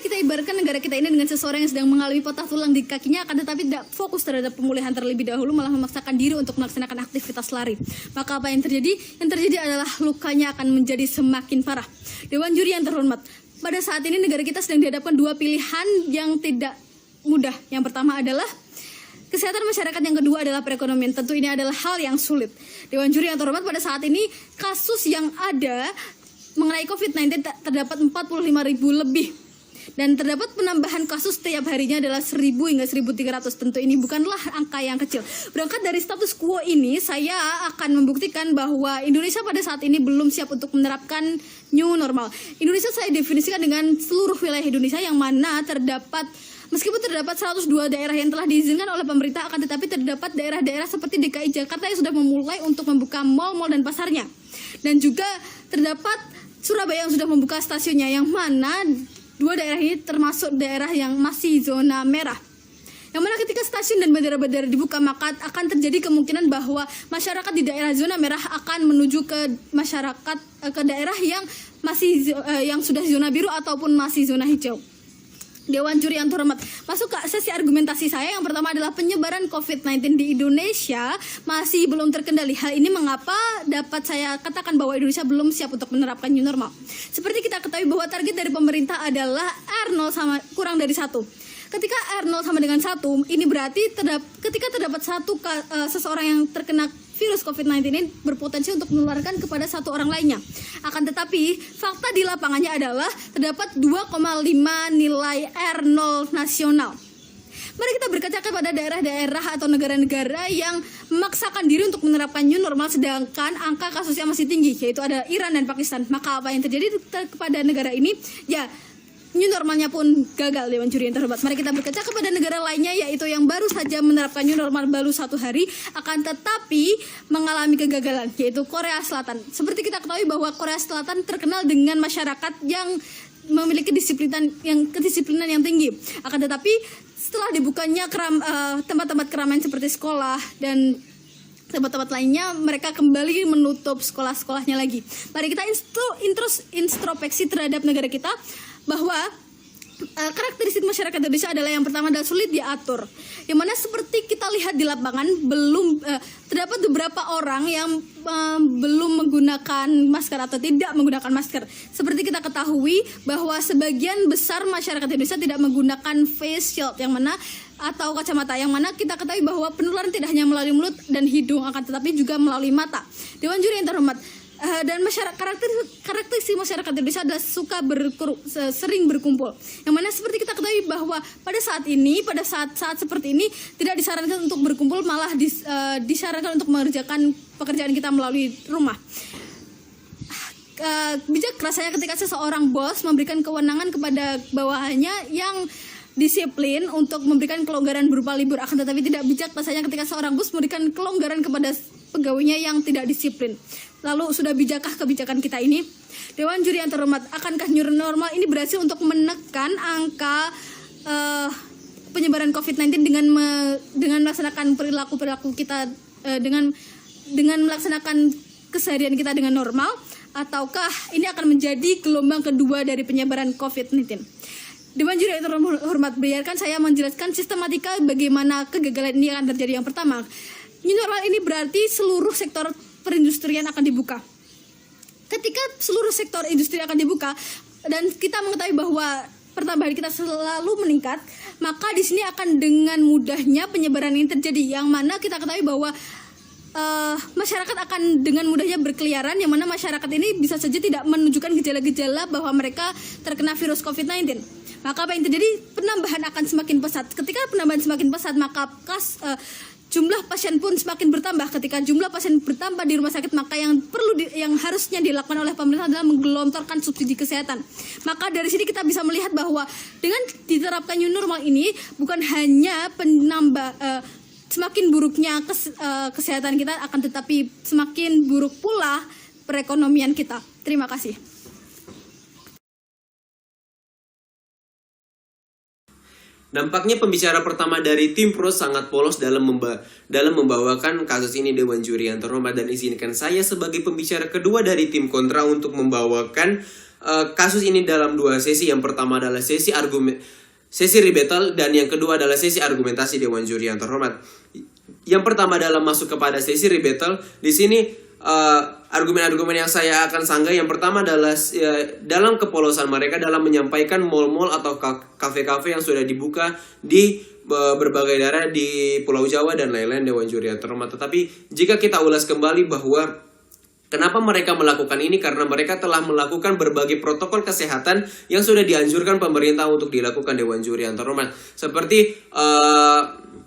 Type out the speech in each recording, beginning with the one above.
kita ibaratkan negara kita ini dengan seseorang yang sedang mengalami patah tulang di kakinya, akan tetapi tidak fokus terhadap pemulihan terlebih dahulu, malah memaksakan diri untuk melaksanakan aktivitas lari. Maka apa yang terjadi? Yang terjadi adalah lukanya akan menjadi semakin parah. Dewan juri yang terhormat, pada saat ini negara kita sedang dihadapkan dua pilihan yang tidak mudah. Yang pertama adalah kesehatan masyarakat, yang kedua adalah perekonomian. Tentu ini adalah hal yang sulit. Dewan juri yang terhormat, pada saat ini kasus yang ada mengenai COVID-19 terdapat 45.000 lebih. Dan terdapat penambahan kasus setiap harinya adalah 1.000 hingga 1.300. Tentu ini bukanlah angka yang kecil. Berangkat dari status quo ini, saya akan membuktikan bahwa Indonesia pada saat ini belum siap untuk menerapkan new normal. Indonesia saya definisikan dengan seluruh wilayah Indonesia yang mana meskipun terdapat 102 daerah yang telah diizinkan oleh pemerintah, akan tetapi terdapat daerah-daerah seperti DKI Jakarta yang sudah memulai untuk membuka mal-mal dan pasarnya. Dan juga terdapat Surabaya yang sudah membuka stasiunnya, yang mana dua daerah ini termasuk daerah yang masih zona merah. Yang mana ketika stasiun dan bandara-bandara dibuka, maka akan terjadi kemungkinan bahwa masyarakat di daerah zona merah akan menuju ke daerah yang yang sudah zona biru ataupun masih zona hijau. Dewan juri yang terhormat, masuk ke sesi argumentasi saya. Yang pertama adalah penyebaran COVID-19 di Indonesia masih belum terkendali. Hal ini mengapa dapat saya katakan bahwa Indonesia belum siap untuk menerapkan new normal. Seperti kita ketahui bahwa target dari pemerintah adalah R0 sama kurang dari 1. Ketika R0 sama dengan 1, ini berarti ketika terdapat seseorang yang terkena virus COVID-19 ini berpotensi untuk menularkan kepada satu orang lainnya. Akan tetapi, fakta di lapangannya adalah terdapat 2,5 nilai R0 nasional. Mari kita berkaca kepada daerah-daerah atau negara-negara yang memaksakan diri untuk menerapkan new normal sedangkan angka kasusnya masih tinggi, yaitu ada Iran dan Pakistan. Maka apa yang terjadi kepada negara ini? Ya, new normalnya pun gagal. Dewan juri yang terhormat, mari kita berkaca kepada negara lainnya, yaitu yang baru saja menerapkan new normal baru 1 hari, akan tetapi mengalami kegagalan, yaitu Korea Selatan. Seperti kita ketahui bahwa Korea Selatan terkenal dengan masyarakat yang memiliki kedisiplinan yang tinggi. Akan tetapi setelah dibukanya tempat-tempat keramaian seperti sekolah dan tempat-tempat lainnya, mereka kembali menutup sekolah-sekolahnya lagi. Mari kita introspeksi terhadap negara kita, bahwa karakteristik masyarakat Indonesia adalah yang pertama adalah sulit diatur. Yang mana seperti kita lihat di lapangan, terdapat beberapa orang yang belum menggunakan masker atau tidak menggunakan masker. Seperti kita ketahui bahwa sebagian besar masyarakat Indonesia tidak menggunakan face shield atau kacamata, yang mana kita ketahui bahwa penularan tidak hanya melalui mulut dan hidung, akan tetapi juga melalui mata. Dewan juri yang terhormat, dan karakteristik masyarakat Indonesia adalah suka sering berkumpul. Yang mana seperti kita ketahui bahwa pada saat seperti ini tidak disarankan untuk berkumpul, malah disarankan untuk mengerjakan pekerjaan kita melalui rumah. Bijak rasanya ketika seseorang bos memberikan kewenangan kepada bawahannya yang disiplin untuk memberikan kelonggaran berupa libur. Akan tetapi tidak bijak rasanya ketika seorang bos memberikan kelonggaran kepada pegawainya yang tidak disiplin. Lalu sudah bijakkah kebijakan kita ini? Dewan juri yang terhormat, akankah new normal ini berhasil untuk menekan angka penyebaran COVID-19 dengan melaksanakan perilaku kita dengan melaksanakan keseharian kita dengan normal, ataukah ini akan menjadi gelombang kedua dari penyebaran COVID-19? Dewan juri yang terhormat, biarkan saya menjelaskan sistematika bagaimana kegagalan ini akan terjadi. Yang pertama, new normal ini berarti seluruh sektor perindustrian akan dibuka. Ketika seluruh sektor industri akan dibuka dan kita mengetahui bahwa pertambahan kita selalu meningkat, maka di sini akan dengan mudahnya penyebaran ini terjadi, yang mana kita ketahui bahwa masyarakat akan dengan mudahnya berkeliaran, yang mana masyarakat ini bisa saja tidak menunjukkan gejala-gejala bahwa mereka terkena virus COVID-19. Maka apa yang terjadi? Penambahan akan semakin pesat. Ketika penambahan semakin pesat, maka jumlah pasien pun semakin bertambah. Ketika jumlah pasien bertambah di rumah sakit, maka yang harusnya dilakukan oleh pemerintah adalah menggelontorkan subsidi kesehatan. Maka dari sini kita bisa melihat bahwa dengan diterapkan new normal ini bukan hanya semakin buruknya kesehatan kita, akan tetapi semakin buruk pula perekonomian kita. Terima kasih. Nampaknya pembicara pertama dari tim Pros sangat polos dalam membawakan kasus ini, Dewan juri yang terhormat, dan izinkan saya sebagai pembicara kedua dari tim Kontra untuk membawakan kasus ini dalam dua sesi. Yang pertama adalah sesi rebuttal, dan yang kedua adalah sesi argumentasi Dewan Juri yang terhormat. Yang pertama dalam masuk kepada sesi rebuttal, di sini argumen-argumen yang saya akan sanggah yang pertama adalah dalam kepolosan mereka dalam menyampaikan mall-mall atau kafe-kafe yang sudah dibuka di berbagai daerah di Pulau Jawa dan lain-lain Dewan Juri yang terhormat. Tetapi jika kita ulas kembali bahwa kenapa mereka melakukan ini, karena mereka telah melakukan berbagai protokol kesehatan yang sudah dianjurkan pemerintah untuk dilakukan Dewan Juri yang terhormat, seperti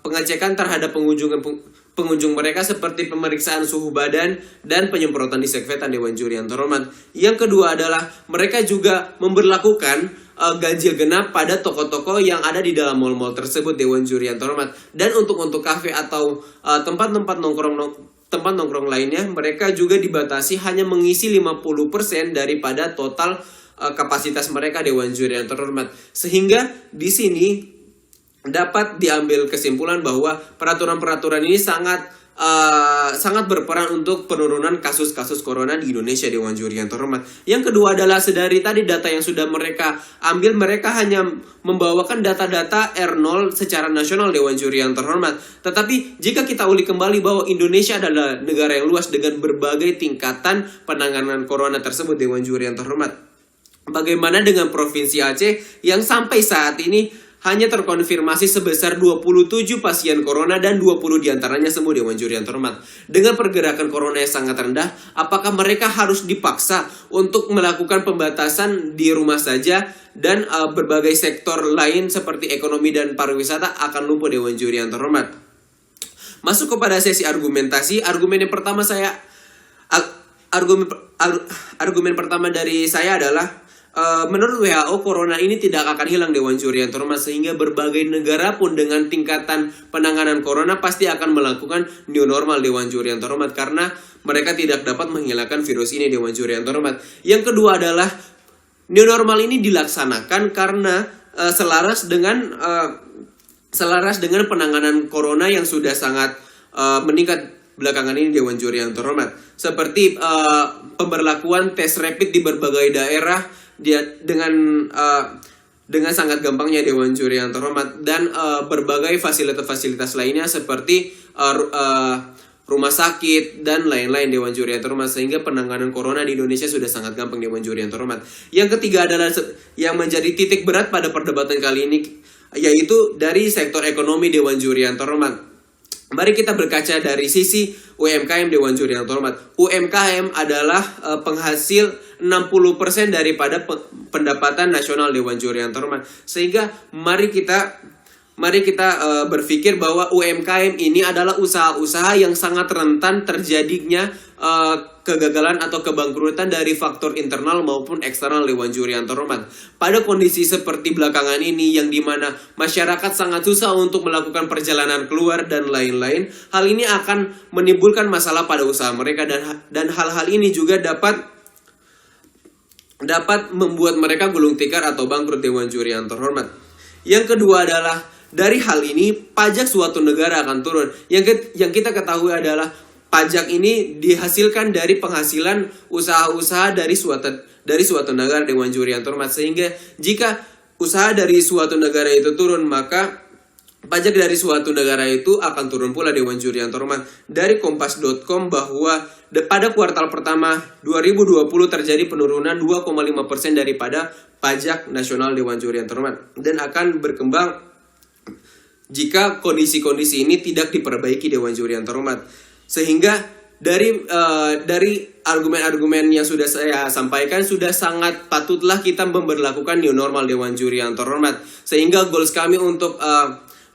pengecekan terhadap pengunjung mereka, seperti pemeriksaan suhu badan dan penyemprotan disinfektan Dewan Juri yang terhormat. Yang kedua adalah mereka juga memberlakukan ganjil genap pada toko-toko yang ada di dalam mal-mal tersebut Dewan Juri yang terhormat. Dan untuk kafe atau tempat-tempat nongkrong lainnya, mereka juga dibatasi hanya mengisi 50% daripada total kapasitas mereka Dewan Juri yang terhormat. Sehingga di sini dapat diambil kesimpulan bahwa peraturan-peraturan ini sangat berperan untuk penurunan kasus-kasus corona di Indonesia Dewan Juri yang terhormat. Yang kedua adalah sedari tadi data yang sudah mereka ambil, mereka hanya membawakan data-data R0 secara nasional Dewan Juri yang terhormat. Tetapi jika kita ulik kembali bahwa Indonesia adalah negara yang luas dengan berbagai tingkatan penanganan corona tersebut Dewan Juri yang terhormat. Bagaimana dengan Provinsi Aceh yang sampai saat ini hanya terkonfirmasi sebesar 27 pasien corona dan 20 diantaranya sembuh Dewan Juri yang terhormat. Dengan pergerakan corona yang sangat rendah, apakah mereka harus dipaksa untuk melakukan pembatasan di rumah saja dan berbagai sektor lain seperti ekonomi dan pariwisata akan lumpuh Dewan Juri yang terhormat? Masuk kepada sesi argumentasi. Argumen pertama dari saya adalah menurut WHO, corona ini tidak akan hilang Dewan Juri yang terhormat, sehingga berbagai negara pun dengan tingkatan penanganan corona pasti akan melakukan new normal Dewan Juri yang terhormat, karena mereka tidak dapat menghilangkan virus ini Dewan Juri yang terhormat. Yang kedua adalah new normal ini dilaksanakan karena selaras dengan penanganan corona yang sudah sangat meningkat belakangan ini Dewan Juri yang terhormat, seperti pemberlakuan tes rapid di berbagai daerah dengan sangat gampangnya Dewan Juri yang terhormat, dan berbagai fasilitas-fasilitas lainnya seperti rumah sakit dan lain-lain Dewan Juri yang terhormat, sehingga penanganan corona di Indonesia sudah sangat gampang Dewan Juri yang terhormat. Yang ketiga adalah yang menjadi titik berat pada perdebatan kali ini, yaitu dari sektor ekonomi Dewan Juri yang terhormat. Mari kita berkaca dari sisi UMKM Dewan Juri yang terhormat. UMKM adalah penghasil 60% daripada pendapatan nasional Dewan Juri yang terhormat. Sehingga mari kita berpikir bahwa UMKM ini adalah usaha-usaha yang sangat rentan terjadinya kegagalan atau kebangkrutan dari faktor internal maupun eksternal Dewan Juri yang terhormat. Pada kondisi seperti belakangan ini yang dimana masyarakat sangat susah untuk melakukan perjalanan keluar dan lain-lain, hal ini akan menimbulkan masalah pada usaha mereka, dan hal-hal ini juga dapat membuat mereka gulung tikar atau bangkrut Dewan Juri yang terhormat. Yang kedua adalah dari hal ini pajak suatu negara akan turun. Yang kita ketahui adalah pajak ini dihasilkan dari penghasilan usaha-usaha dari suatu negara Dewan Juri yang terhormat, sehingga jika usaha dari suatu negara itu turun, maka pajak dari suatu negara itu akan turun pula Dewan Juri yang terhormat. Dari kompas.com bahwa pada kuartal pertama 2020 terjadi penurunan 2,5% daripada pajak nasional Dewan Juri yang terhormat, dan akan berkembang jika kondisi-kondisi ini tidak diperbaiki Dewan Juri yang terhormat. Sehingga dari argumen-argumen yang sudah saya sampaikan, sudah sangat patutlah kita memberlakukan new normal Dewan Juri yang terhormat, sehingga goals kami untuk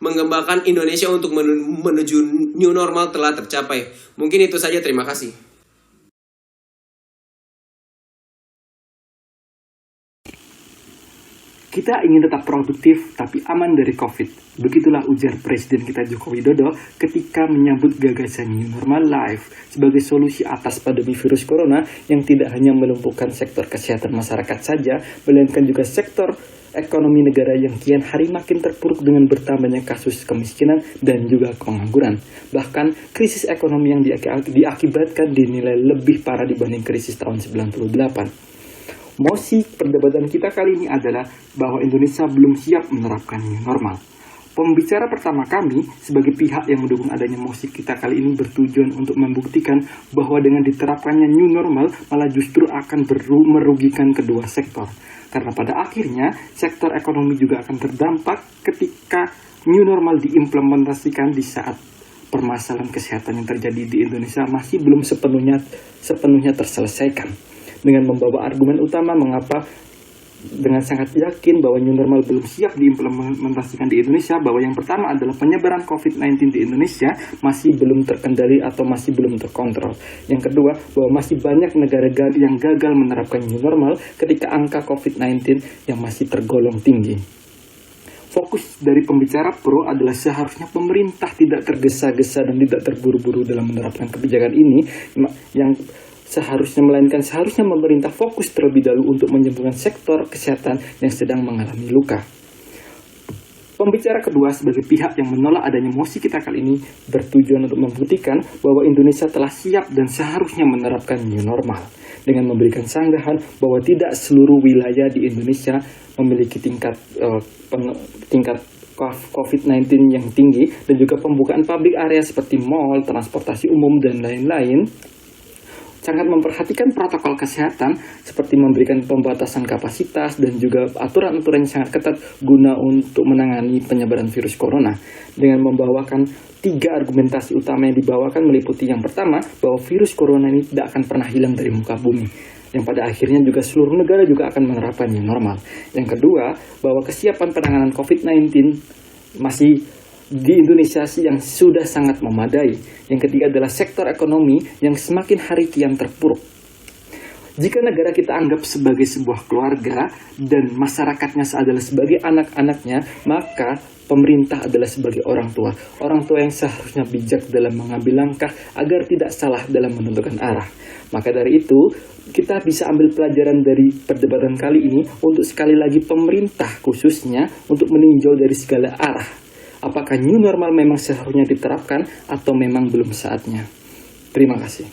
mengembangkan Indonesia untuk menuju new normal telah tercapai. Mungkin itu saja, terima kasih. Kita ingin tetap produktif tapi aman dari COVID. Begitulah ujar Presiden kita Joko Widodo ketika menyambut gagasan New Normal Life sebagai solusi atas pandemi virus corona yang tidak hanya melumpuhkan sektor kesehatan masyarakat saja, melainkan juga sektor ekonomi negara yang kian hari makin terpuruk dengan bertambahnya kasus kemiskinan dan juga pengangguran. Bahkan krisis ekonomi yang diakibatkan dinilai lebih parah dibanding krisis tahun 98. Mosi perdebatan kita kali ini adalah bahwa Indonesia belum siap menerapkan new normal. Pembicara pertama kami sebagai pihak yang mendukung adanya mosi kita kali ini bertujuan untuk membuktikan bahwa dengan diterapkannya new normal malah justru akan merugikan kedua sektor. Karena pada akhirnya sektor ekonomi juga akan terdampak ketika new normal diimplementasikan di saat permasalahan kesehatan yang terjadi di Indonesia masih belum sepenuhnya terselesaikan. Dengan membawa argumen utama mengapa dengan sangat yakin bahwa new normal belum siap diimplementasikan di Indonesia, bahwa yang pertama adalah penyebaran COVID-19 di Indonesia masih belum terkendali atau masih belum terkontrol. Yang kedua, bahwa masih banyak negara yang gagal menerapkan new normal ketika angka COVID-19 yang masih tergolong tinggi. Fokus dari pembicara pro adalah seharusnya pemerintah tidak tergesa-gesa dan tidak terburu-buru dalam menerapkan kebijakan ini, seharusnya pemerintah fokus terlebih dahulu untuk menyembuhkan sektor kesehatan yang sedang mengalami luka. Pembicara kedua sebagai pihak yang menolak adanya mosi kita kali ini bertujuan untuk membuktikan bahwa Indonesia telah siap dan seharusnya menerapkan new normal dengan memberikan sanggahan bahwa tidak seluruh wilayah di Indonesia memiliki tingkat COVID-19 yang tinggi dan juga pembukaan public area seperti mall, transportasi umum, dan lain-lain. Sangat memperhatikan protokol kesehatan seperti memberikan pembatasan kapasitas dan juga aturan-aturan yang sangat ketat guna untuk menangani penyebaran virus corona. Dengan membawakan 3 argumentasi utama yang dibawakan meliputi yang pertama, bahwa virus corona ini tidak akan pernah hilang dari muka bumi, yang pada akhirnya juga seluruh negara juga akan menerapkan new normal. Yang kedua, bahwa kesiapan penanganan COVID-19 masih di Indonesia yang sudah sangat memadai. Yang ketiga adalah sektor ekonomi yang semakin hari kian terpuruk. Jika negara kita anggap sebagai sebuah keluarga dan masyarakatnya adalah sebagai anak-anaknya, maka pemerintah adalah sebagai orang tua. Orang tua yang seharusnya bijak dalam mengambil langkah agar tidak salah dalam menentukan arah. Maka dari itu, kita bisa ambil pelajaran dari perdebatan kali ini untuk sekali lagi pemerintah khususnya untuk meninjau dari segala arah. Apakah new normal memang seharusnya diterapkan atau memang belum saatnya? Terima kasih.